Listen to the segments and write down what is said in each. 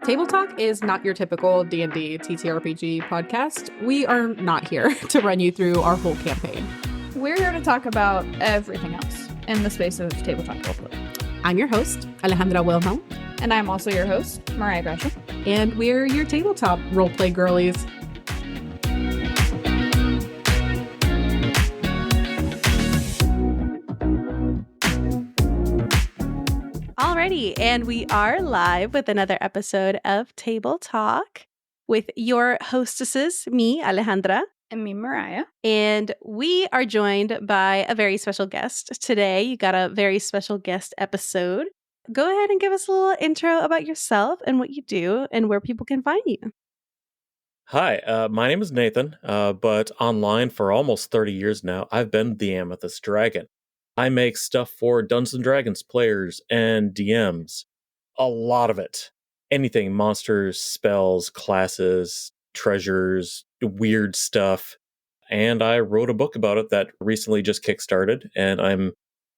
Table Talk is not your typical D&D TTRPG podcast. We are not here to run you through our whole campaign. We're here to talk about everything else in the space of tabletop roleplay. I'm your host, Alejandra Wilhelm. And I'm also your host, Mariah Gresham. And we're your tabletop roleplay girlies. Alrighty, and we are live with another episode of Table Talk with your hostesses, me, Alejandra. And me, Mariah. And we are joined by a very special guest. Today, you got a very special guest episode. Go ahead and give us a little intro about yourself and what you do and where people can find you. Hi, my name is Nathan, but online for almost 30 years now, I've been the Amethyst Dragon. I make stuff for Dungeons & Dragons players and DMs. A lot of it. Anything, monsters, spells, classes, treasures, weird stuff. And I wrote a book about it that recently just kickstarted, and I'm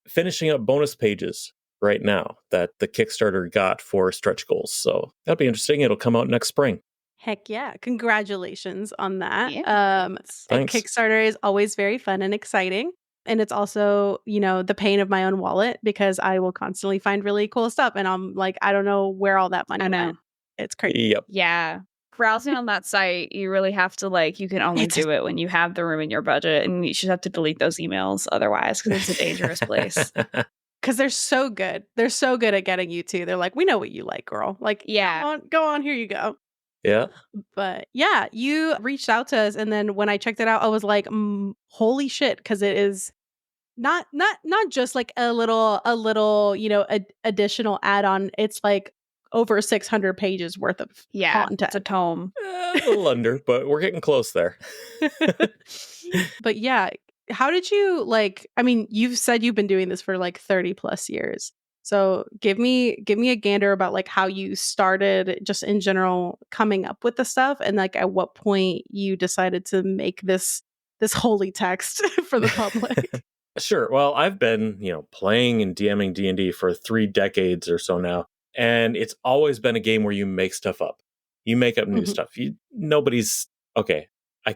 finishing up bonus pages right now that the Kickstarter got for stretch goals. So that'll be interesting. It'll come out next spring. Heck yeah. Congratulations on that. Yeah, thanks. Kickstarter is always very fun and exciting. And it's also, you know, the pain of my own wallet because I will constantly find really cool stuff. And I'm like, I don't know where all that money went. It's crazy. Yep. Yeah. Browsing on that site, you really have to you can only do it when you have the room in your budget, and you should have to delete those emails otherwise because it's a dangerous place. Because they're so good. They're so good at getting you to. They're like, we know what you like, girl. Like, yeah. Go on, here you go. Yeah. But yeah, you reached out to us, and then when I checked it out, I was like, holy shit, because it is not just like a little, you know, additional add-on. It's like over 600 pages worth of content. It's a tome. A little under, but we're getting close there. But yeah, how did you you've said you've been doing this for like 30 plus years. So give me a gander about like how you started just in general coming up with the stuff, and like at what point you decided to make this holy text for the public. Sure. Well, I've been, playing and DMing D&D for 3 decades or so now, and it's always been a game where you make stuff up. You make up new stuff. I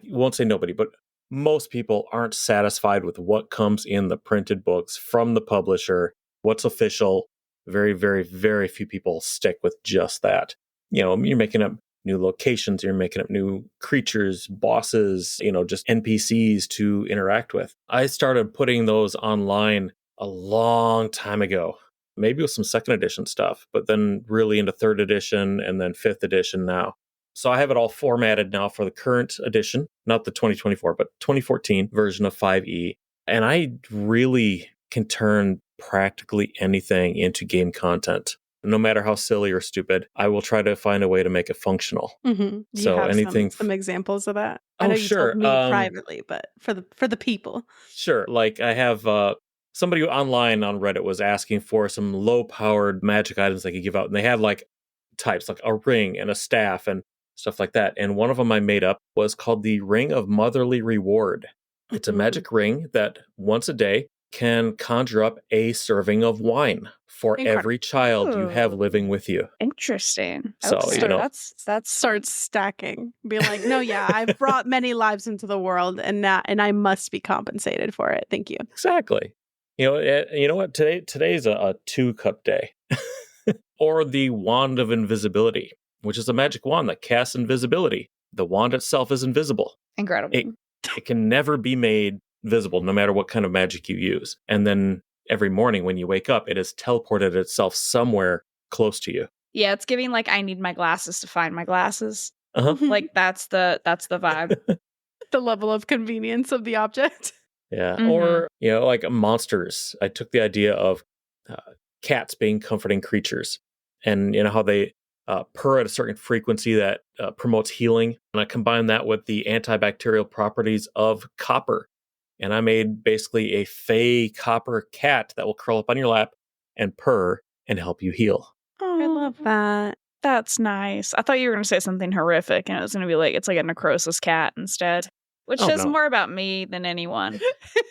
won't say nobody, but most people aren't satisfied with what comes in the printed books from the publisher, what's official. Very, very, very few people stick with just that. You're making up new locations, you're making up new creatures, bosses, just NPCs to interact with. I started putting those online a long time ago, maybe with some 2nd edition stuff, but then really into 3rd edition and then 5th edition now. So I have it all formatted now for the current edition, not the 2024, but 2014 version of 5e. And I really can turn practically anything into game content. No matter how silly or stupid, I will try to find a way to make it functional. Mm-hmm. So anything, some examples of that? I know you told me privately, but for the people. Sure. Like I have somebody online on Reddit was asking for some low-powered magic items they could give out, and they had like types like a ring and a staff and stuff like that. And one of them I made up was called the Ring of Motherly Reward. It's a magic ring that once a day can conjure up a serving of wine for every child you have living with you. Interesting. So, that starts stacking. Be like, no, yeah, I've brought many lives into the world, and I must be compensated for it. Thank you. Exactly. You know what? Today's a 2-cup day. Or the Wand of Invisibility, which is a magic wand that casts invisibility. The wand itself is invisible. Incredible. It can never be made visible, no matter what kind of magic you use. And then every morning when you wake up, it has teleported itself somewhere close to you. Yeah, it's giving like I need my glasses to find my glasses. Uh-huh. Like that's the vibe. The level of convenience of the object. Yeah. Mm-hmm. Or, like monsters. I took the idea of cats being comforting creatures, and how they purr at a certain frequency that promotes healing. And I combined that with the antibacterial properties of copper. And I made basically a fey copper cat that will curl up on your lap and purr and help you heal. Oh, I love that. That's nice. I thought you were going to say something horrific, and it was going to be like, it's like a necrosis cat instead, which says more about me than anyone.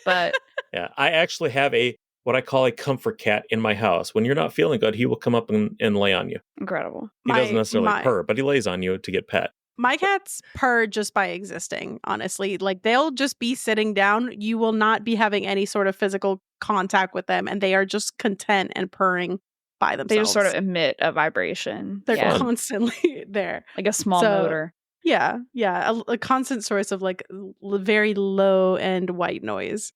But yeah, I actually have a what I call a comfort cat in my house. When you're not feeling good, he will come up and lay on you. Incredible. He doesn't necessarily purr, but he lays on you to get pet. My cats purr just by existing, honestly. Like, they'll just be sitting down. You will not be having any sort of physical contact with them, and they are just content and purring by themselves. They just sort of emit a vibration. They're constantly there. Like a small motor. Yeah. A constant source of like very low end white noise.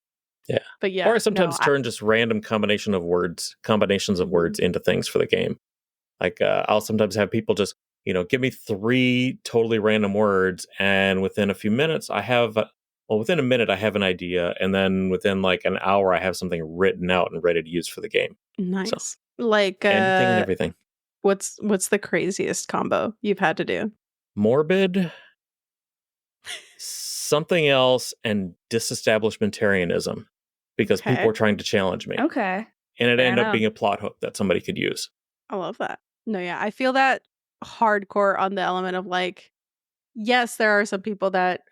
Yeah. But yeah. Or I sometimes turn just random combinations of words into things for the game. Like I'll sometimes have people just, give me 3 totally random words, and within a few minutes within a minute I have an idea, and then within like an hour I have something written out and ready to use for the game. Nice. So, like anything and everything. What's the craziest combo you've had to do? Morbid, something else, and disestablishmentarianism, because people were trying to challenge me. Okay. And it ended up being a plot hook that somebody could use. I love that. No, yeah. I feel that hardcore on the element of like, yes, there are some people that,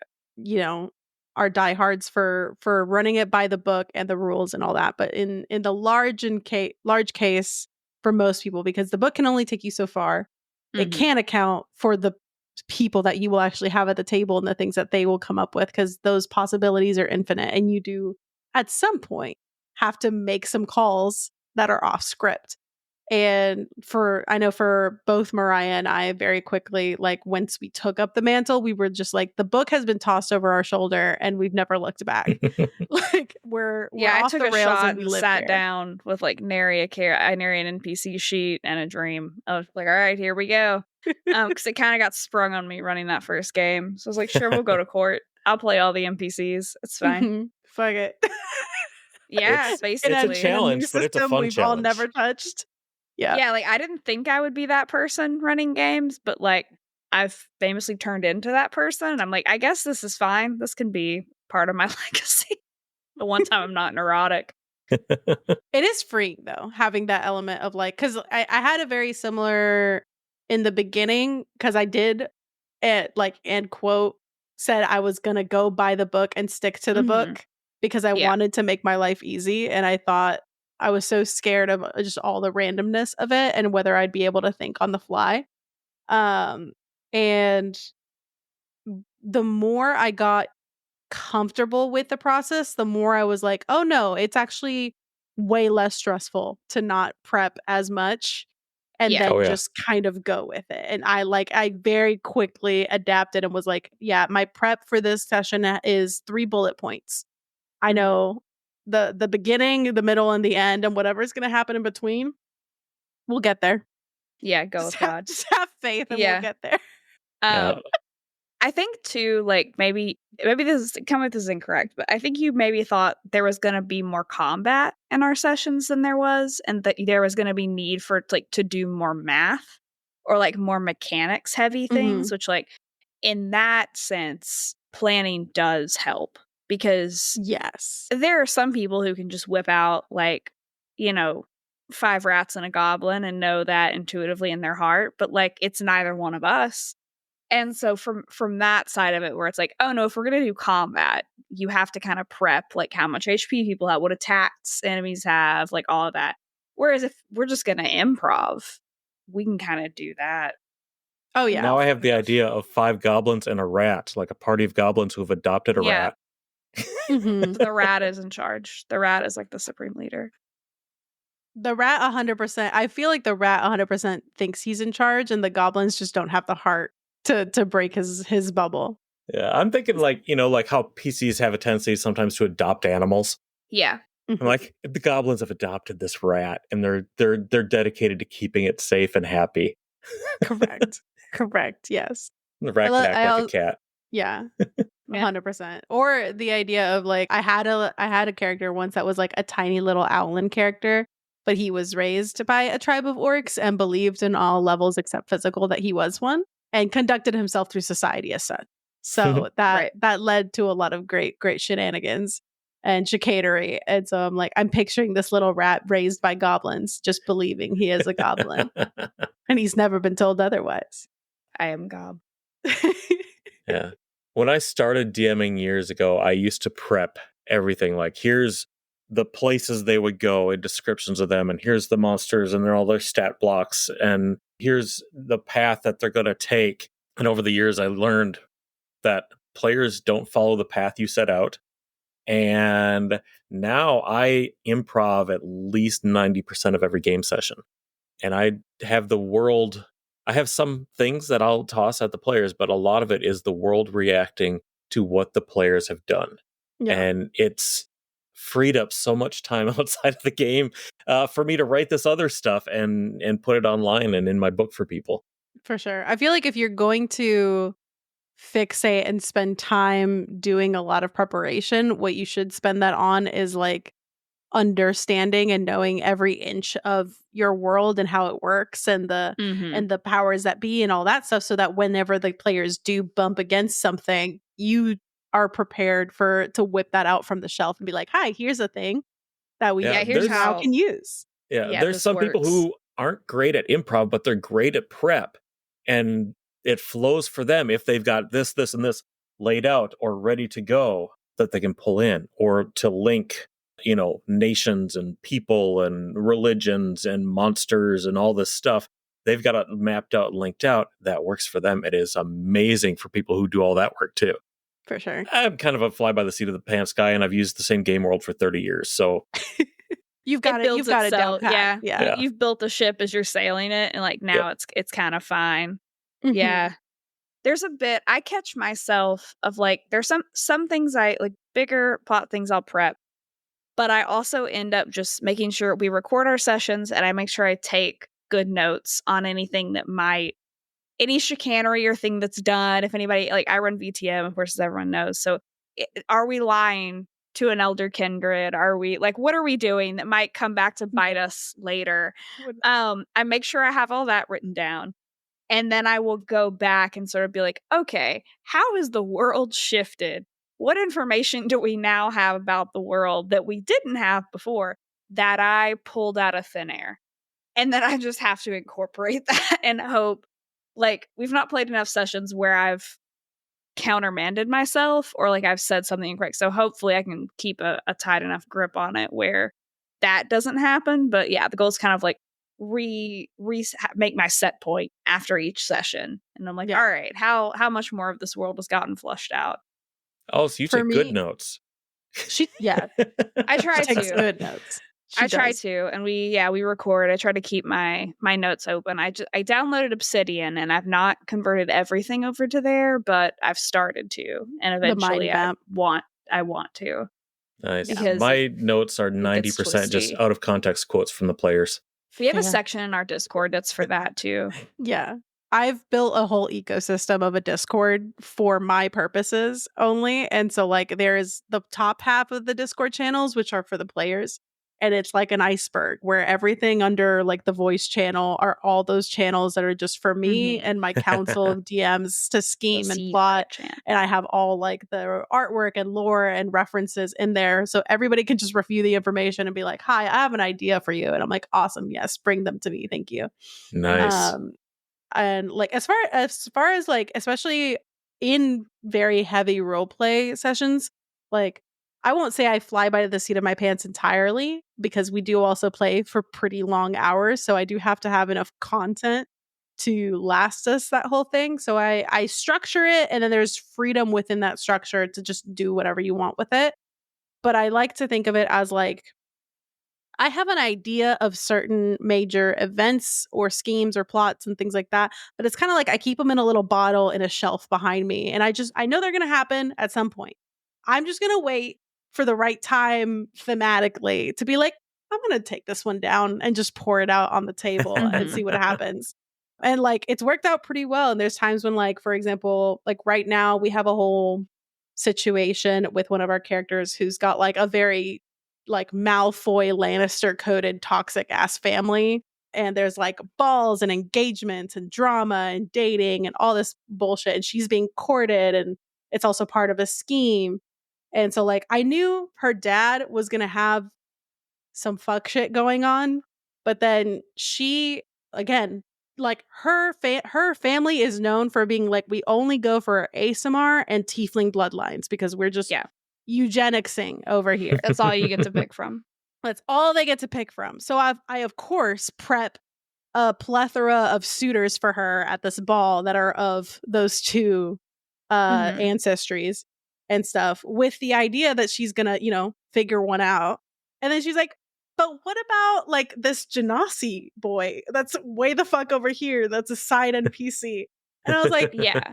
are diehards for running it by the book and the rules and all that. But in the large case for most people, because the book can only take you so far, it can't account for the people that you will actually have at the table and the things that they will come up with, because those possibilities are infinite, and you do at some point have to make some calls that are off script. And I know for both Mariah and I, very quickly, like once we took up the mantle, we were just like, the book has been tossed over our shoulder and we've never looked back. Like we're I off took the a rails shot and we and lived sat there. down with like nary an NPC sheet and a dream. I was like, all right, here we go. Because it kind of got sprung on me running that first game. So I was like, sure, we'll go to court. I'll play all the NPCs. It's fine. Fuck it. Yeah, basically. It's a challenge, but it's a fun we've challenge. all never touched. Yeah, like I didn't think I would be that person running games, but like I've famously turned into that person. And I'm like, I guess this is fine. This can be part of my legacy. The one time I'm not neurotic. It is freeing though, having that element of like, because I had a very similar in the beginning, because I did and quote said I was gonna go by the book and stick to the book because I wanted to make my life easy, and I thought I was so scared of just all the randomness of it and whether I'd be able to think on the fly. And the more I got comfortable with the process, the more I was like, oh no, it's actually way less stressful to not prep as much and then just kind of go with it. And I very quickly adapted and was like, yeah, my prep for this session is 3 bullet points. I know the beginning, the middle, and the end, and whatever's going to happen in between, we'll get there. Yeah, go with God. Just have faith and we'll get there. I think too, like maybe this is incorrect, but I think you maybe thought there was going to be more combat in our sessions than there was, and that there was going to be need for like to do more math or like more mechanics heavy things, which like in that sense, planning does help. Because there are some people who can just whip out like, 5 rats and a goblin and know that intuitively in their heart, but like it's neither one of us. And so from that side of it, where it's like, oh no, if we're gonna do combat, you have to kind of prep like how much HP people have, what attacks enemies have, like all of that. Whereas if we're just gonna improv, we can kind of do that. Oh yeah. Now I have the idea of 5 goblins and a rat, like a party of goblins who have adopted a rat. The rat is in charge. The rat is like the supreme leader. The rat 100%. I feel like the rat 100% thinks he's in charge, and the goblins just don't have the heart to break his bubble. Yeah, I'm thinking like, like how PCs have a tendency sometimes to adopt animals. Yeah. I'm like, the goblins have adopted this rat, and they're dedicated to keeping it safe and happy. Correct. Yes. The rat can act like a cat. Yeah. 100%. Or the idea of like, I had a character once that was like a tiny little owlin character, but he was raised by a tribe of orcs and believed in all levels except physical that he was one, and conducted himself through society as such. So that led to a lot of great shenanigans and chicanery. And so I'm like, I'm picturing this little rat raised by goblins, just believing he is a goblin. And he's never been told otherwise. I am Gob. Yeah. When I started DMing years ago, I used to prep everything. Like, here's the places they would go and descriptions of them, and here's the monsters and they're all their stat blocks, and here's the path that they're going to take. And over the years, I learned that players don't follow the path you set out. And now I improv at least 90% of every game session. And I have the world, I have some things that I'll toss at the players, but a lot of it is the world reacting to what the players have done. Yeah. And it's freed up so much time outside of the game for me to write this other stuff and put it online and in my book for people. For sure. I feel like if you're going to fixate and spend time doing a lot of preparation, what you should spend that on is like understanding and knowing every inch of your world and how it works and the powers that be and all that stuff, so that whenever the players do bump against something, you are prepared to whip that out from the shelf and be like, hi, here's a thing that we here's now how can use. Yeah, there's some people who aren't great at improv, but they're great at prep, and it flows for them if they've got this, and this laid out or ready to go that they can pull in, or to link, nations and people and religions and monsters and all this stuff. They've got it mapped out and linked out. That works for them. It is amazing for people who do all that work too. For sure. I'm kind of a fly by the seat of the pants guy, and I've used the same game world for 30 years. So you've got it down pat. Yeah. You've built a ship as you're sailing it, and like now it's kind of fine. Mm-hmm. Yeah. There's a bit I catch myself of like, there's some things I like, bigger plot things I'll prep, but I also end up just making sure we record our sessions, and I make sure I take good notes on anything that any chicanery or thing that's done. If anybody, like I run VTM, of course, as everyone knows. So are we lying to an elder kindred? Are we like, what are we doing that might come back to bite us later? I make sure I have all that written down. And then I will go back and sort of be like, okay, how has the world shifted? What information do we now have about the world that we didn't have before that I pulled out of thin air? And then I just have to incorporate that and hope. Like, we've not played enough sessions where I've countermanded myself or like I've said something incorrect. So hopefully I can keep a tight enough grip on it where that doesn't happen. But yeah, the goal is kind of like make my set point after each session. And I'm like, all right, how much more of this world has gotten flushed out? Oh, so you take good notes. I try to. Takes good notes. I try to, and we record. I try to keep my notes open. I downloaded Obsidian, and I've not converted everything over to there, but I've started to, and eventually I want to. Nice. My notes are 90% just out of context quotes from the players. We have a section in our Discord that's for that too. Yeah. I've built a whole ecosystem of a Discord for my purposes only. And so like there's the top half of the Discord channels, which are for the players. And it's like an iceberg where everything under like the voice channel are all those channels that are just for me and my council of DMs to scheme and plot. And I have all like the artwork and lore and references in there. So everybody can just review the information and be like, hi, I have an idea for you. And I'm like, awesome. Yes, bring them to me. Thank you. Nice. And like as far as like, especially in very heavy role play sessions, like I won't say I fly by the seat of my pants entirely, because we do also play for pretty long hours. So I do have to have enough content to last us that whole thing. So I structure it, and then there's freedom within that structure to just do whatever you want with it. But I like to think of it as like, I have an idea of certain major events or schemes or plots and things like that, but it's kind of like I keep them in a little bottle in a shelf behind me. And I know they're going to happen at some point. I'm just going to wait for the right time thematically to be like, I'm going to take this one down and just pour it out on the table and see what happens. And like, it's worked out pretty well. And there's times when like, for example, like right now we have a whole situation with one of our characters who's got like a very like Malfoy Lannister coded toxic ass family. And there's like balls and engagements and drama and dating and all this bullshit. And she's being courted, and it's also part of a scheme. And so like I knew her dad was going to have some fuck shit going on, but then she, again, like her family is known for being like, we only go for ASMR and tiefling bloodlines because we're just eugenicsing over here. That's all you get to pick from. That's all they get to pick from. So I of course prep a plethora of suitors for her at this ball that are of those two ancestries and stuff, with the idea that she's gonna, figure one out. And then she's like, but what about like this Genasi boy that's way the fuck over here, that's a side NPC? And I was like, Yeah.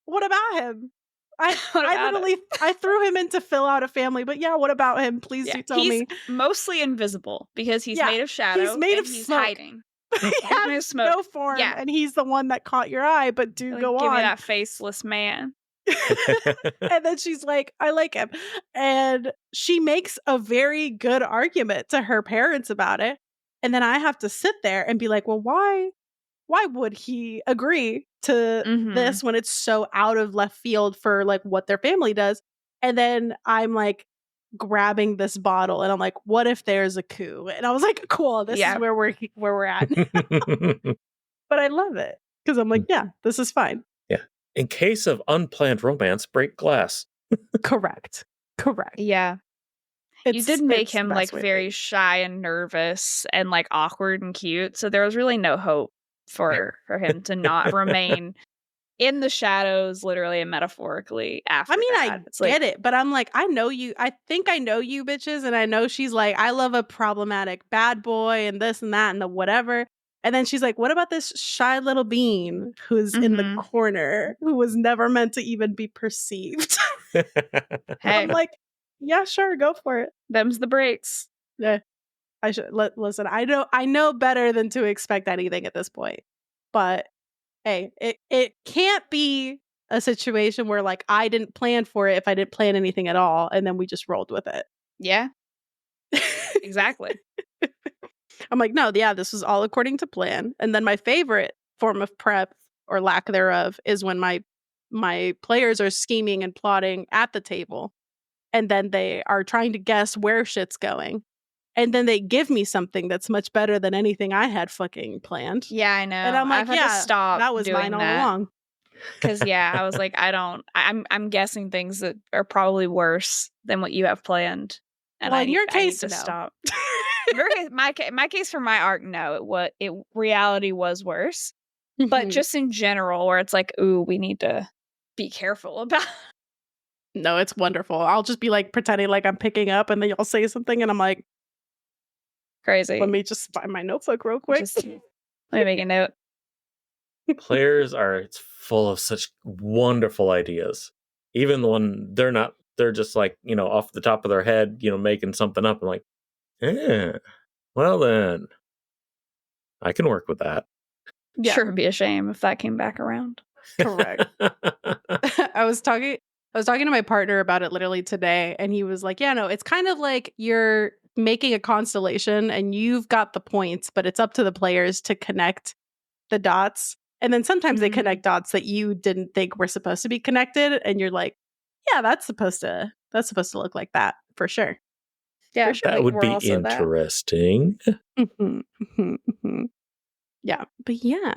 what about him? I about literally I threw him in to fill out a family, but yeah, what about him? Please do tell me. He's mostly invisible because he's Yeah, made of shadow. he's made of he's smoke. hiding. He has no form, Yeah. and he's the one that caught your eye, but go Give on. me that faceless man. And then she's like, I like him. And she makes a very good argument to her parents about it. And then I have to sit there and be like, well, why would he agree to this when it's so out of left field for like what their family does? And then I'm like grabbing this bottle and I'm like, what if there's a coup? And I was like, cool, this is where we're at. But I love it because I'm like, yeah, this is fine. Yeah. In case of unplanned romance, break glass. Correct. Yeah. You did make him like very way. shy and nervous and like awkward and cute. So there was really no hope for him to not remain in the shadows, literally and metaphorically. After I get it, but I'm like, I know you. I think I know you bitches, and I know she's like, I love a problematic bad boy and this and that and the whatever. And then she's like, what about this shy little bean who's in the corner, who was never meant to even be perceived? Hey, I'm like, yeah, sure, go for it. Them's the breaks. Yeah, I should listen. I know better than to expect anything at this point, but. Hey, it can't be a situation where like I didn't plan for it if I didn't plan anything at all, and then we just rolled with it. Yeah, exactly. I'm like, no, yeah, this was all according to plan. And then my favorite form of prep or lack thereof is when my players are scheming and plotting at the table, and then they are trying to guess where shit's going. And then they give me something that's much better than anything I had fucking planned. Yeah, I know. And I'm like, I've had to stop. That was mine all along. Because I was like, I'm guessing things that are probably worse than what you have planned. And well, in your case, to stop. My case for my arc, no, reality was worse. But just in general, where it's like, ooh, we need to be careful about. No, it's wonderful. I'll just be like pretending like I'm picking up, and then y'all say something, and I'm like, crazy. Let me just find my notebook real quick. Let me make a note. Players it's full of such wonderful ideas. Even when they're just like, off the top of their head, making something up. I'm like, well then, I can work with that. Yeah. Sure, it'd be a shame if that came back around. Correct. I was talking to my partner about it literally today, and he was like, yeah, no, it's kind of like you're making a constellation and you've got the points, but it's up to the players to connect the dots. And then sometimes they connect dots that you didn't think were supposed to be connected, and you're like, yeah, that's supposed to look like that for sure. Yeah, for sure. That would be interesting. Yeah, but yeah.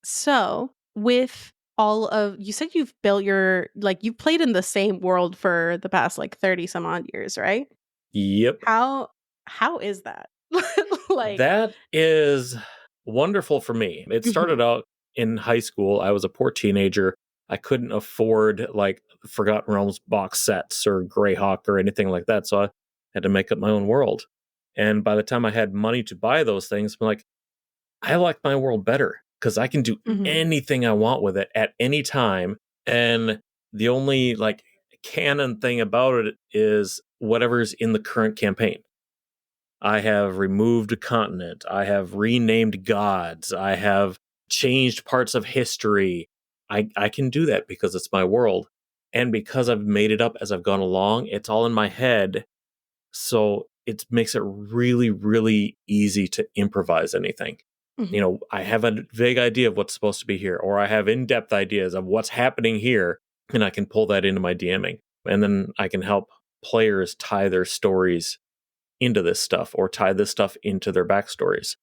So with all of, you said you've built you've played in the same world for the past like 30 some odd years, right? Yep. How is that? Like, that is wonderful for me. It started out in high school. I was a poor teenager. I couldn't afford like Forgotten Realms box sets or Greyhawk or anything like that. So I had to make up my own world. And by the time I had money to buy those things, I'm like, I like my world better because I can do anything I want with it at any time. And the only like canon thing about it is whatever's in the current campaign. I have removed a continent. I have renamed gods. I have changed parts of history. I can do that because it's my world. And because I've made it up as I've gone along, it's all in my head. So it makes it really, really easy to improvise anything. I have a vague idea of what's supposed to be here, or I have in-depth ideas of what's happening here, and I can pull that into my DMing. And then I can help players tie their stories into this stuff or tie this stuff into their backstories.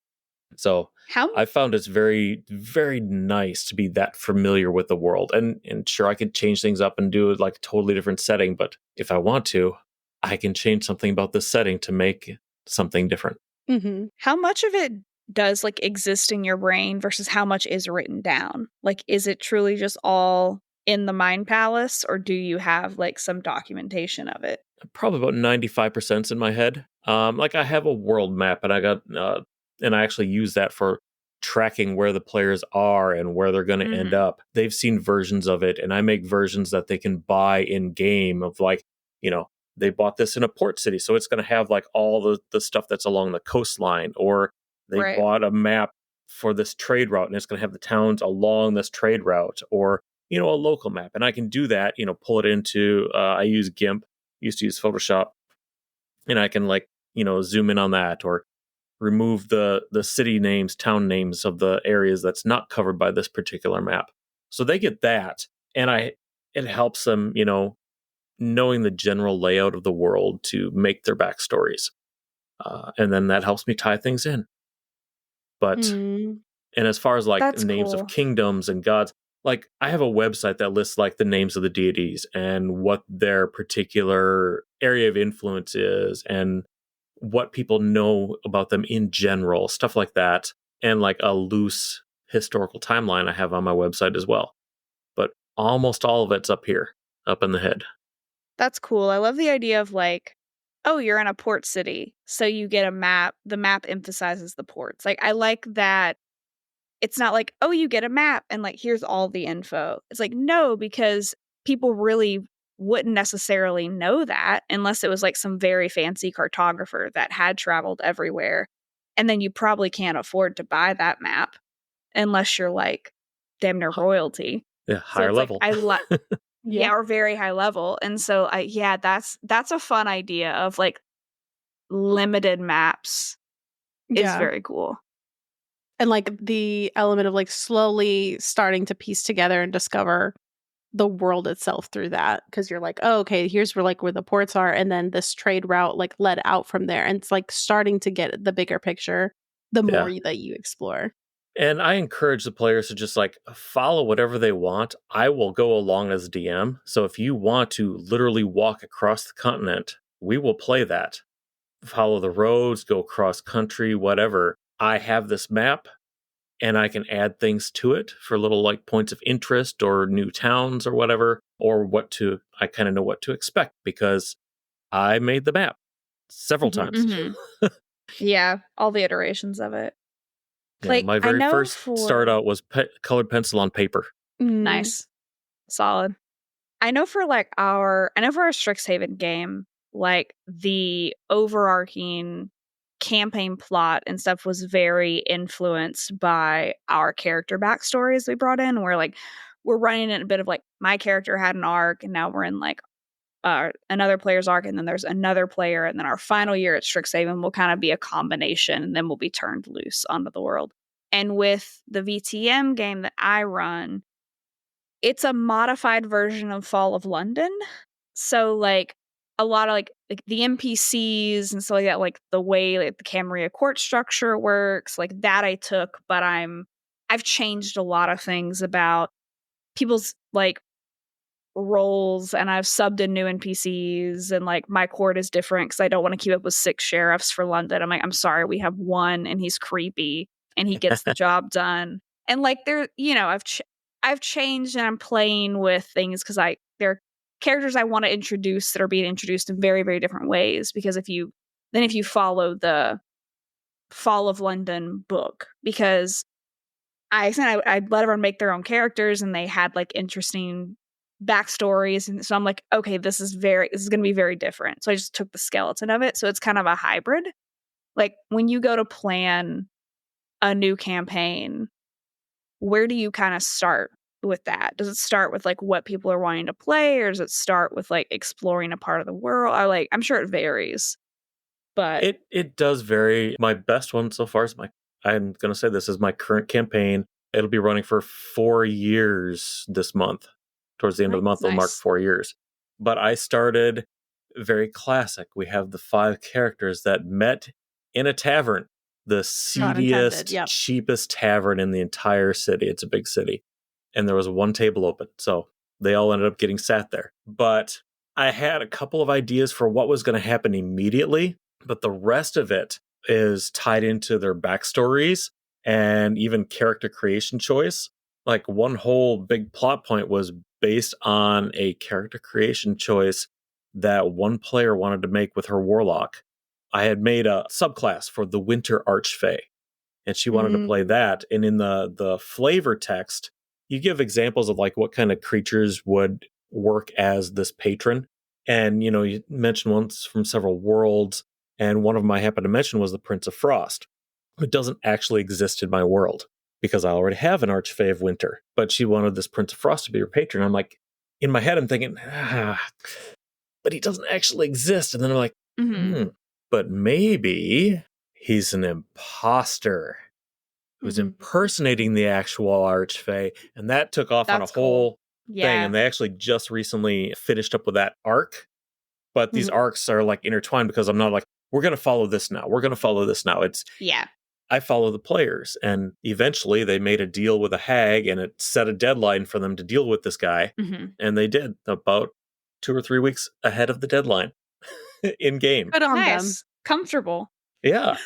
So I found it's very, very nice to be that familiar with the world. And sure, I could change things up and do like a totally different setting, but if I want to, I can change something about this setting to make something different. Mm-hmm. How much of it does like exist in your brain versus how much is written down? Like, is it truly just all in the Mind Palace, or do you have like some documentation of it? Probably about 95% in my head. Like I have a world map, and and I actually use that for tracking where the players are and where they're going to end up. They've seen versions of it, and I make versions that they can buy in game of like, they bought this in a port city, so it's going to have like all the stuff that's along the coastline, or they bought a map for this trade route, and it's going to have the towns along this trade route, or a local map. And I can do that, pull it into, I use GIMP, used to use Photoshop, and I can like, zoom in on that, or remove the city names, town names of the areas that's not covered by this particular map. So they get that, and it helps them, knowing the general layout of the world to make their backstories. And then that helps me tie things in. But, and as far as like That's names cool. of kingdoms and gods, like I have a website that lists like the names of the deities and what their particular area of influence is and what people know about them in general, stuff like that. And like a loose historical timeline I have on my website as well. But almost all of it's up here, up in the head. That's cool. I love the idea of like, oh, you're in a port city, so you get a map. The map emphasizes the ports. Like, I like that. It's not like, oh, you get a map and like, here's all the info. It's like, no, because people really wouldn't necessarily know that unless it was like some very fancy cartographer that had traveled everywhere. And then you probably can't afford to buy that map unless you're like damn near royalty. Yeah, higher it's level. Like, yeah, or very high level. And so that's a fun idea of like limited maps is very cool. And like the element of like slowly starting to piece together and discover the world itself through that, because you're like, oh, okay, here's where the ports are, and then this trade route like led out from there, and it's like starting to get the bigger picture the more that you explore. And I encourage the players to just like follow whatever they want. I will go along as DM. So if you want to literally walk across the continent, we will play that. Follow the roads, go cross country, whatever. I have this map, and I can add things to it for little like points of interest or new towns or whatever, or I kind of know what to expect because I made the map several times. Yeah, all the iterations of it. Yeah, like, my very first start out was colored pencil on paper. Nice. Solid. I know for our Strixhaven game, like the overarching campaign plot and stuff was very influenced by our character backstories we brought in. Where like we're running in a bit of like my character had an arc, and now we're in like another player's arc, and then there's another player, and then our final year at Strixhaven will kind of be a combination, and then we'll be turned loose onto the world. And with the VTM game that I run, it's a modified version of Fall of London. So like a lot of like the NPCs and stuff like that, like the way like the Camarilla court structure works, like that I took, but I've changed a lot of things about people's like roles, and I've subbed in new NPCs, and like my court is different because I don't want to keep up with 6 sheriffs for London. I'm like, I'm sorry, we have 1 and he's creepy and he gets the job done. And like there, I've changed, and I'm playing with things because there are characters I want to introduce that are being introduced in very, very different ways. Because if you follow the Fall of London book, because I said I'd let everyone make their own characters, and they had like interesting backstories, and so I'm like, okay, this is going to be very different. So I just took the skeleton of it. So it's kind of a hybrid. Like when you go to plan a new campaign, where do you kind of start with that? Does it start with like what people are wanting to play, or does it start with like exploring a part of the world? I'm sure it varies, but it does vary. My best one so far is I'm going to say this is my current campaign. It'll be running for 4 years this month. Towards the end of the month, it'll mark 4 years. But I started very classic. We have the 5 characters that met in a tavern, the seediest, cheapest tavern in the entire city. It's a big city. And there was 1 table open. So they all ended up getting sat there. But I had a couple of ideas for what was going to happen immediately, but the rest of it is tied into their backstories and even character creation choice. Like one whole big plot point was based on a character creation choice that one player wanted to make with her warlock. I had made a subclass for the Winter Archfey, and she wanted to play that. And in the flavor text, you give examples of like what kind of creatures would work as this patron. And, you mentioned ones from several worlds, and one of them I happened to mention was the Prince of Frost. It doesn't actually exist in my world because I already have an Archfey of Winter, but she wanted this Prince of Frost to be her patron. I'm like, in my head, I'm thinking, but he doesn't actually exist. And then I'm like, but maybe he's an imposter who's impersonating the actual Archfey. And that took off on a whole thing. And they actually just recently finished up with that arc. But these arcs are like intertwined because I'm not like, we're going to follow this now. We're going to follow this now. It's I follow the players. And eventually they made a deal with a hag and it set a deadline for them to deal with this guy. And they did about 2 or 3 weeks ahead of the deadline in game. Good on them. Comfortable. Yeah.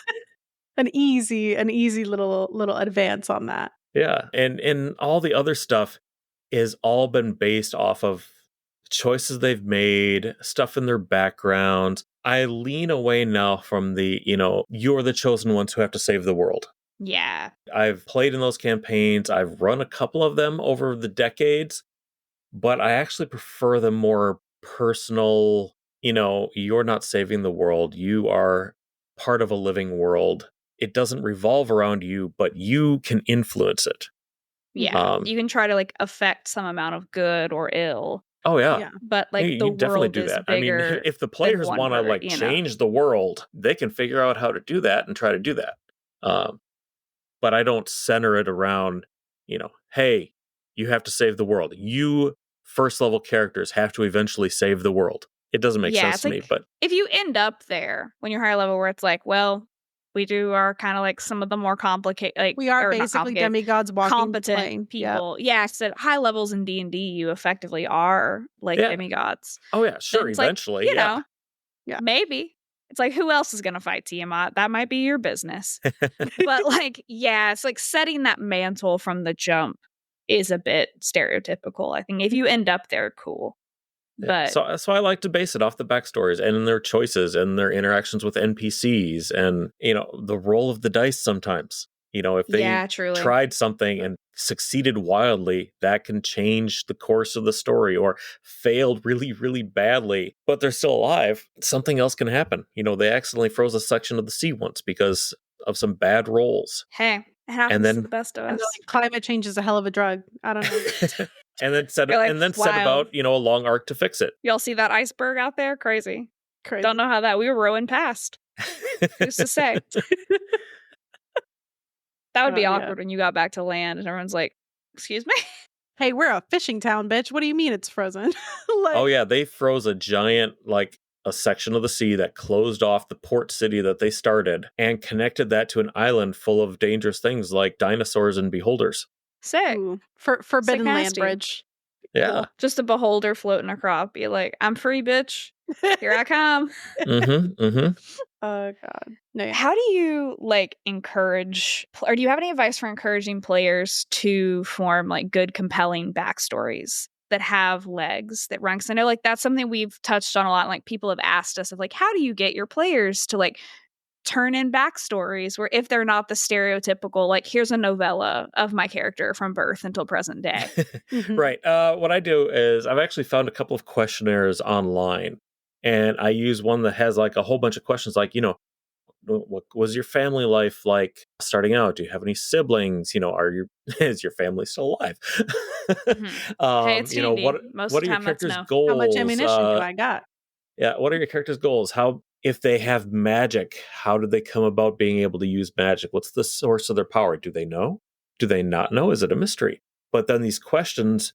An easy little advance on that. Yeah. And all the other stuff is all been based off of choices they've made, stuff in their background. I lean away now from the, you're the chosen ones who have to save the world. Yeah. I've played in those campaigns. I've run a couple of them over the decades, but I actually prefer the more personal, you're not saving the world. You are part of a living world. It doesn't revolve around you, but you can influence it. Yeah. You can try to like affect some amount of good or ill. Oh yeah. But like you the definitely world do is that. bigger. I mean, if the players want to like change the world, they can figure out how to do that and try to do that. But I don't center it around, hey, you have to save the world. You first level characters have to eventually save the world. It doesn't make sense to me. But if you end up there when you're higher level, where it's like, well, we do our kind of like some of the more complicated, like we are basically demigods walking competent plane. people. Yeah, so at high levels in D&D, you effectively are like demigods. Oh yeah, sure. Eventually, like, maybe it's like, who else is going to fight Tiamat? That might be your business. But like, it's like setting that mantle from the jump is a bit stereotypical. I think if you end up there, cool. But so I like to base it off the backstories and their choices and their interactions with NPCs and the roll of the dice sometimes. If they tried something and succeeded wildly, that can change the course of the story, or failed really, really badly, but they're still alive. Something else can happen. They accidentally froze a section of the sea once because of some bad rolls. Hey, it happens to the best of us. Like, climate change is a hell of a drug. I don't know. And then set about a long arc to fix it. Y'all see that iceberg out there? Crazy. Don't know how that we were rowing past. Who's to say? That would be awkward when you got back to land and everyone's like, "Excuse me." Hey, we're a fishing town, bitch. What do you mean it's frozen? Oh yeah, they froze a giant a section of the sea that closed off the port city that they started and connected that to an island full of dangerous things like dinosaurs and beholders. Sick. Ooh, forbidden land bridge. Yeah. Cool. Just a beholder floating across. Be like, I'm free, bitch. Here I come. Oh, God. No, How do you encourage, or do you have any advice for encouraging players to form good, compelling backstories that have legs that run? Because I know that's something we've touched on a lot. People have asked us of how do you get your players to turn in backstories where if they're not the stereotypical here's a novella of my character from birth until present day. Right. What I do is I've actually found a couple of questionnaires online, and I use one that has a whole bunch of questions what was your family life like starting out? Do you have any siblings? Is your family still alive? Hey, it's D&D. What are your characters' goals? How much ammunition do I got? Yeah, what are your characters' goals? If they have magic, how did they come about being able to use magic? What's the source of their power? Do they know? Do they not know? Is it a mystery? But then these questions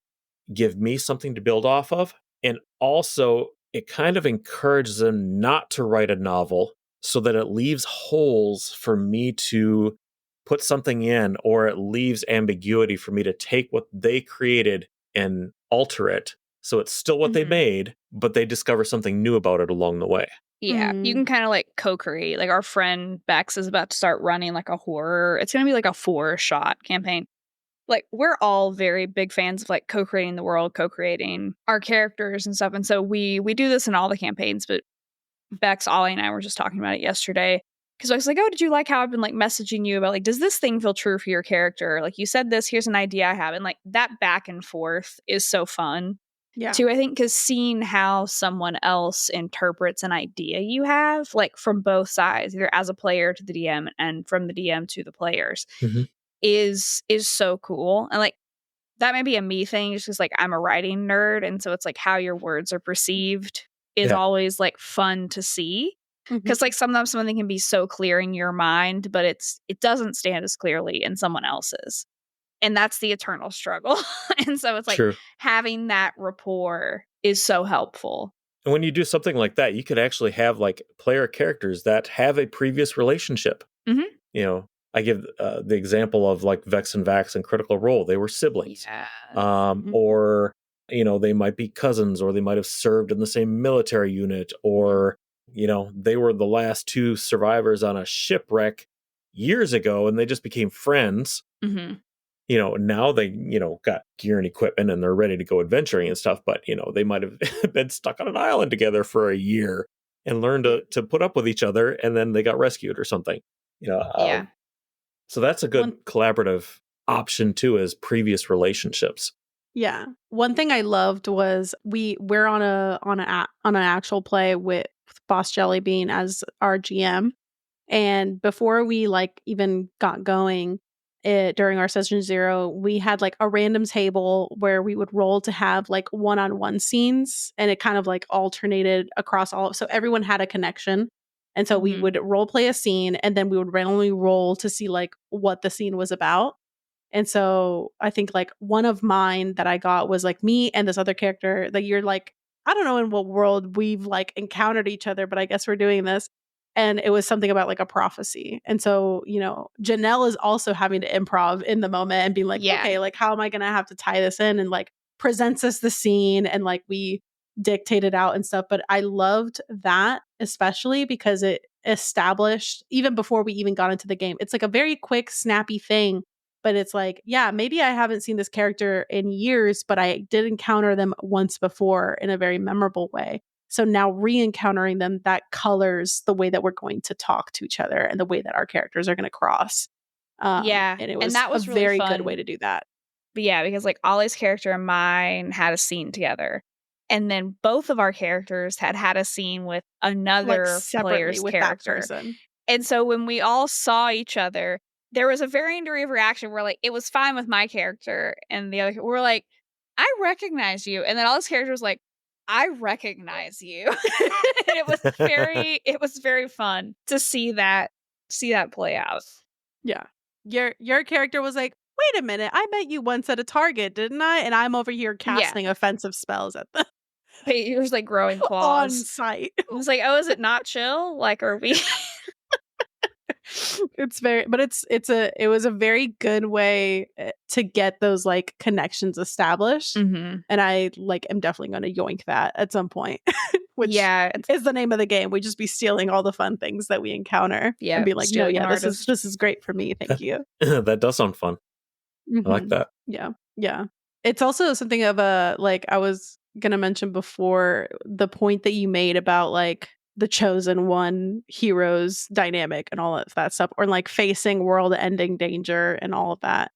give me something to build off of. And also, it kind of encourages them not to write a novel so that it leaves holes for me to put something in, or it leaves ambiguity for me to take what they created and alter it. So it's still what they made, but they discover something new about it along the way. Yeah, you can kind of like co-create. Like our friend Bex is about to start running like a horror. It's going to be like a 4-shot campaign. Like we're all very big fans of like co-creating the world, co-creating our characters and stuff. And so we do this in all the campaigns, but Bex, Ollie, and I were just talking about it yesterday. Because I was like, oh, did you like how I've been like messaging you about like, does this thing feel true for your character? Like you said this, here's an idea I have. And like that back and forth is so fun. Yeah. Too, I think, because seeing how someone else interprets an idea you have, like from both sides, either as a player to the DM and from the DM to the players, is so cool. And like that may be a me thing, just because like I'm a writing nerd, and so it's like how your words are perceived is always like fun to see. Because like sometimes something can be so clear in your mind, but it doesn't stand as clearly in someone else's. And that's the eternal struggle. And so it's like having that rapport is so helpful. And when you do something like that, you could actually have like player characters that have a previous relationship. You know, I give the example of like Vex and Vax and Critical Role. They were siblings. Or, you know, they might be cousins, or they might have served in the same military unit, or, you know, they were the last 2 survivors on a shipwreck years ago and they just became friends. You know, now they, you know, got gear and equipment and they're ready to go adventuring and stuff. But, you know, they might have been stuck on an island together for a year and learned to put up with each other. And then they got rescued or something, you know. So that's a good collaborative option, too, as previous relationships. Yeah. One thing I loved was we're on an actual play with Boss Jellybean as our GM. And before we like even got going, during our session 0, we had like a random table where we would roll to have like one-on-one scenes, and it kind of like alternated across all. So everyone had a connection. And so we would role play a scene, and then we would randomly roll to see like what the scene was about. And so I think like one of mine that I got was like me and this other character that you're like, I don't know in what world we've like encountered each other, but I guess we're doing this. And it was something about like a prophecy. And so, you know, Janelle is also having to improv in the moment and being like, okay, like how am I going to have to tie this in, and like presents us the scene, and like we dictate it out and stuff. But I loved that, especially because it established even before we even got into the game. It's like a very quick, snappy thing. But it's like, yeah, maybe I haven't seen this character in years, but I did encounter them once before in a very memorable way. So now re-encountering them, that colors the way that we're going to talk to each other and the way that our characters are going to cross. And it was, that was a really very good way to do that. But yeah, because like Ollie's character and mine had a scene together. And then both of our characters had a scene with another like player's with character. That person. And so when we all saw each other, there was a varying degree of reaction where like it was fine with my character, and the other we're like, I recognize you. And then Ollie's character was like, I recognize you. And it was very fun to see that play out. Yeah. Your character was like, wait a minute, I met you once at a Target, didn't I? And I'm over here casting offensive spells at them. He was like growing claws. On site. I was like, oh, is it not chill? Like, are we it was a very good way to get those like connections established. And I like am definitely going to yoink that at some point, which is the name of the game. We just be stealing all the fun things that we encounter and be like, no, this is great for me, thank you. That does sound fun. I like that. Yeah It's also something of a like I was gonna mention before, the point that you made about like the chosen one heroes dynamic and all of that stuff, or like facing world ending danger and all of that.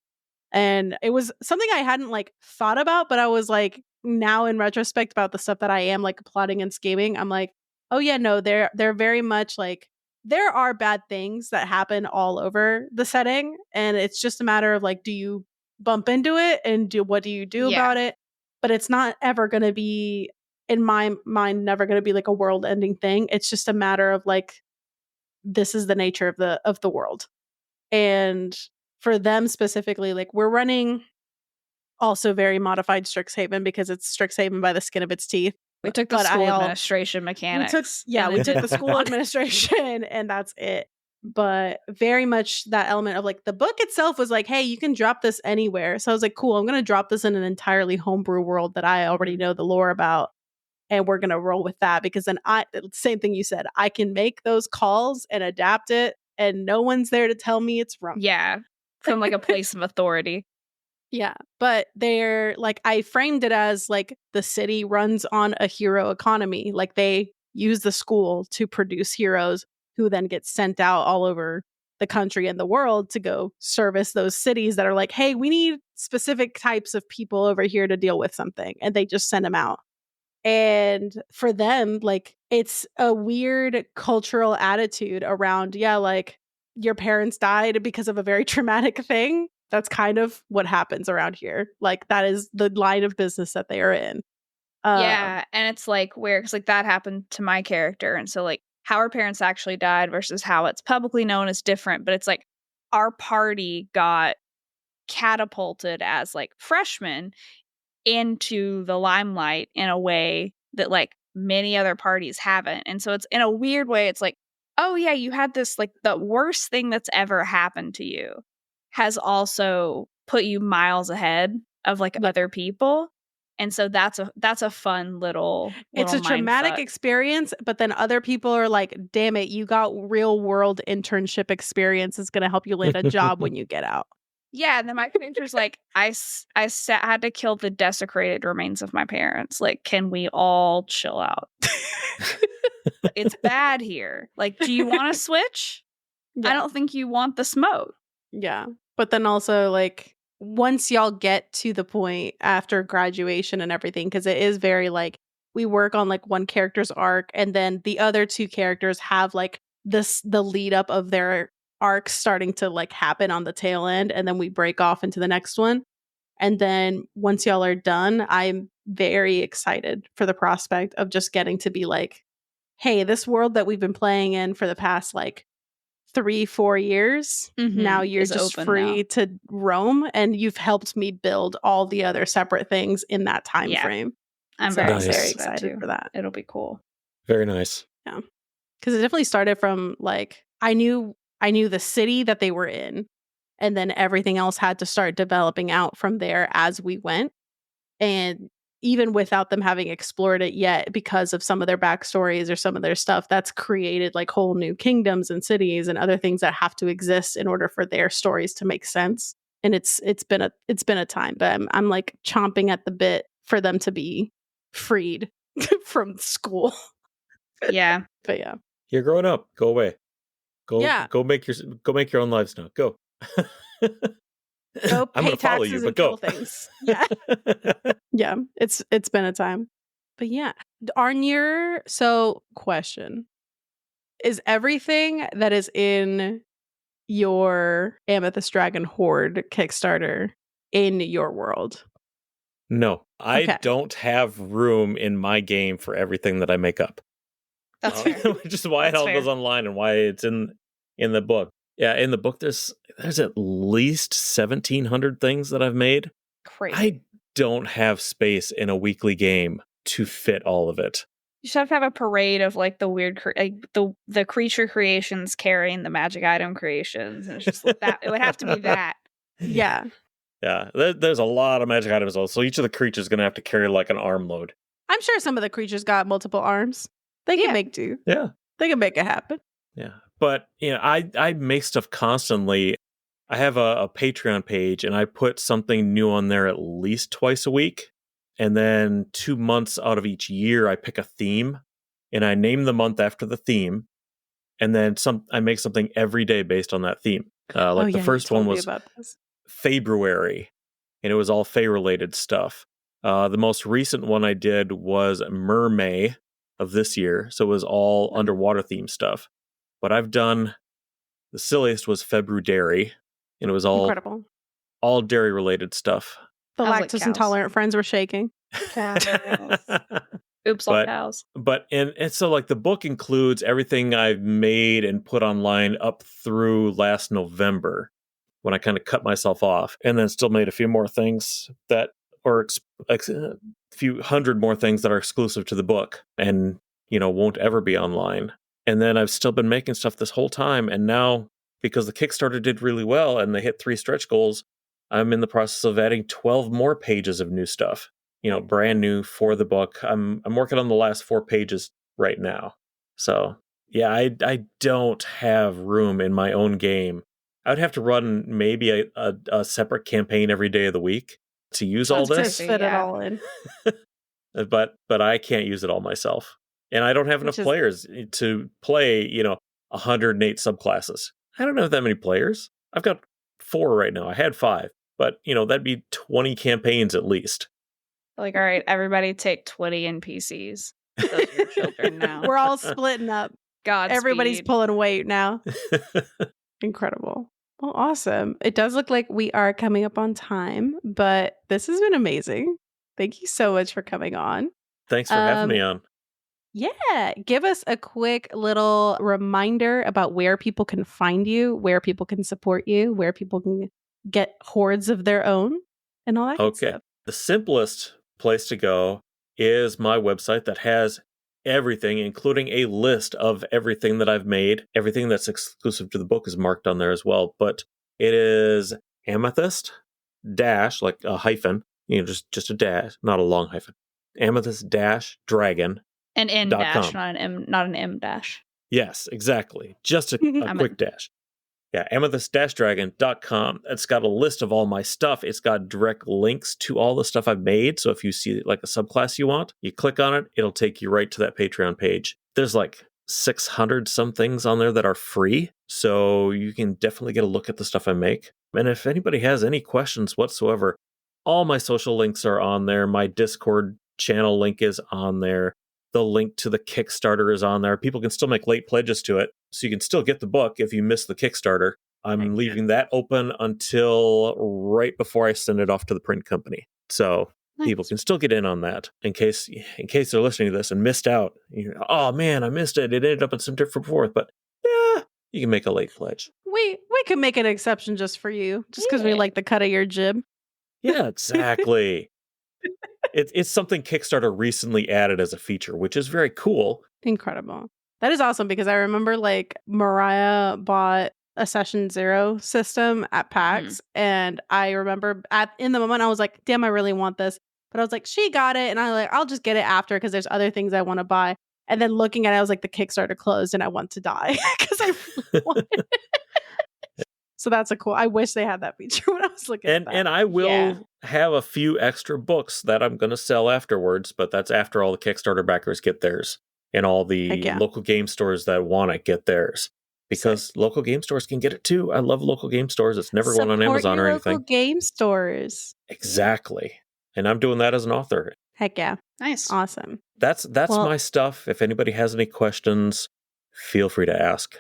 And it was something I hadn't like thought about, but I was like, now in retrospect about the stuff that I am like plotting and scheming, I'm like, oh yeah, no, they're very much like, there are bad things that happen all over the setting, and it's just a matter of like, do you bump into it and what do you do about it? But it's not ever going to be, in my mind, never going to be like a world ending thing. It's just a matter of like, this is the nature of the world. And for them specifically, like we're running also very modified Strixhaven because it's Strixhaven by the skin of its teeth. We took the school administration mechanics. We took the school administration and that's it. But very much that element of like the book itself was like, hey, you can drop this anywhere. So I was like, cool, I'm going to drop this in an entirely homebrew world that I already know the lore about. and we're going to roll with that, because then same thing you said, I can make those calls and adapt it and no one's there to tell me it's wrong. Yeah. From like a place of authority. Yeah, but they're like, I framed it as like the city runs on a hero economy. Like they use the school to produce heroes who then get sent out all over the country and the world to go service those cities that are like, hey, we need specific types of people over here to deal with something. And they just send them out. And for them, like, it's a weird cultural attitude around, yeah, like your parents died because of a very traumatic thing. That's kind of what happens around here. Like, that is the line of business that they are in. Yeah, and it's like where, because like that happened to my character, and so like how our parents actually died versus how it's publicly known is different. But it's like our party got catapulted as like freshmen into the limelight in a way that like many other parties haven't. And so it's in a weird way, it's like, oh yeah, you had this, like the worst thing that's ever happened to you has also put you miles ahead of like other people. And so that's a fun little it's a traumatic experience, but then other people are like, damn it, you got real world internship experience. It's going to help you land a job when you get out. Yeah, and then my character's like, I had to kill the desecrated remains of my parents. Like, can we all chill out? It's bad here. Like, do you want to switch? Yeah. I don't think you want the smoke. Yeah. But then also, like, once y'all get to the point after graduation and everything, because it is very, like, we work on, like, one character's arc, and then the other two characters have, like, the lead up of their arcs starting to, like, happen on the tail end, and then we break off into the next one. And then once y'all are done, I'm very excited for the prospect of just getting to be like, hey, this world that we've been playing in for the past, like, 3-4 years, now you're just free to roam, and you've helped me build all the other separate things in that time frame. I'm so very, very excited for that. It'll be cool. Very nice. Yeah, because it definitely started from, like, I knew the city that they were in, and then everything else had to start developing out from there as we went. And even without them having explored it yet, because of some of their backstories or some of their stuff, that's created like whole new kingdoms and cities and other things that have to exist in order for their stories to make sense. And it's been a time, but I'm like chomping at the bit for them to be freed from school. Yeah. But yeah. You're growing up. Go away. Go make your own lives now. Go. Go I'm pay gonna follow taxes you, and but go. kill things. Yeah. Yeah. It's been a time. But yeah. Question. Is everything that is in your Amethyst Dragon Horde Kickstarter in your world? No. I don't have room in my game for everything that I make up. That's fair. Which is why it all goes online and why it's in the book. Yeah, in the book there's at least 1,700 things that I've made. Crazy. I don't have space in a weekly game to fit all of it. You should have a parade of like the weird, the creature creations carrying the magic item creations. And it's just like that. It would have to be that. Yeah. Yeah, there's a lot of magic items, so each of the creatures is going to have to carry like an arm load. I'm sure some of the creatures got multiple arms. They can make do. Yeah. They can make it happen. Yeah. But, I make stuff constantly. I have a Patreon page, and I put something new on there at least twice a week. And then 2 months out of each year, I pick a theme, and I name the month after the theme. And then I make something every day based on that theme. The first one was February, and it was all Fae-related stuff. The most recent one I did was Mermay of this year, so it was all underwater theme stuff. But I've done, the silliest was February, and it was all incredible, all dairy related stuff. The lactose intolerant friends were shaking. Oops, all cows. But and so like the book includes everything I've made and put online up through last November, when I kind of cut myself off, and then still made a few more things that are a few hundred more things that are exclusive to the book and won't ever be online. And then I've still been making stuff this whole time, and now because the Kickstarter did really well and they hit 3 stretch goals, I'm in the process of adding 12 more pages of new stuff brand new for the book. I'm working on the last 4 pages right now. So yeah, I don't have room in my own game. I would have to run maybe a separate campaign every day of the week to use all this. Just fit it all in. But I can't use it all myself. And I don't have enough players to play, 108 subclasses. I don't have that many players. I've got 4 right now. I had 5. But, that'd be 20 campaigns at least. Like, all right, everybody take 20 NPCs. Those are your children now. We're all splitting up. Godspeed. Everybody's pulling weight now. Incredible. Well, awesome. It does look like we are coming up on time, but this has been amazing. Thank you so much for coming on. Thanks for having me on. Yeah. Give us a quick little reminder about where people can find you, where people can support you, where people can get hordes of their own, and all that good stuff. The simplest place to go is my website that has everything, including a list of everything that I've made. Everything that's exclusive to the book is marked on there as well. But it is amethyst dash, like a hyphen, just a dash, not a long hyphen. Amethyst dash dragon. An N dash, not an M dash. Yes, exactly. Just a quick dash. Yeah, amethyst-dragon.com. It's got a list of all my stuff. It's got direct links to all the stuff I've made. So if you see like a subclass you want, you click on it, it'll take you right to that Patreon page. There's like 600 some things on there that are free. So you can definitely get a look at the stuff I make. And if anybody has any questions whatsoever, all my social links are on there. My Discord channel link is on there. The link to the Kickstarter is on there. People can still make late pledges to it. So you can still get the book if you miss the Kickstarter. I'm leaving that open until right before I send it off to the print company. So people can still get in on that in case they're listening to this and missed out. Oh man, I missed it. It ended up in some different forth. But yeah, you can make a late pledge. We could make an exception just for you, just because we like the cut of your jib. Yeah, exactly. It's something Kickstarter recently added as a feature, which is very cool. Incredible. That is awesome because I remember like Mariah bought a Session Zero system at PAX. And I remember in the moment I was like, damn, I really want this. But I was like, she got it. And I'll just get it after because there's other things I want to buy. And then looking at it, I was like, the Kickstarter closed and I want to die because I really wanted it. So that's I wish they had that feature when I was looking at that. And I will have a few extra books that I'm going to sell afterwards, but that's after all the Kickstarter backers get theirs and all the local game stores that want to get theirs. Because local game stores can get it too. I love local game stores. It's never going on Amazon or anything. Local game stores. Exactly. And I'm doing that as an author. Heck yeah. Nice. Awesome. That's my stuff. If anybody has any questions, feel free to ask.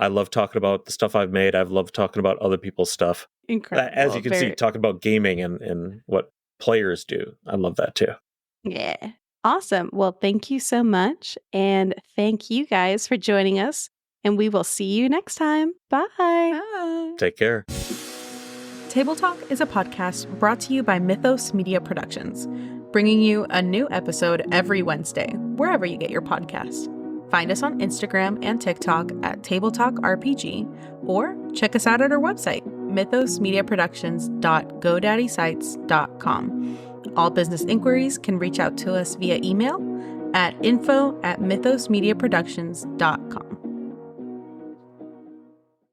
I love talking about the stuff I've made. I've loved talking about other people's stuff. Incredible. As you can see, talking about gaming and what players do. I love that too. Yeah. Awesome. Well, thank you so much. And thank you guys for joining us. And we will see you next time. Bye. Bye. Take care. Table Talk is a podcast brought to you by Mythos Media Productions, bringing you a new episode every Wednesday, wherever you get your podcast. Find us on Instagram and TikTok at Table Talk RPG, or check us out at our website, mythosmediaproductions.godaddyscites.com. All business inquiries can reach out to us via email at info@mythosmediaproductions.com.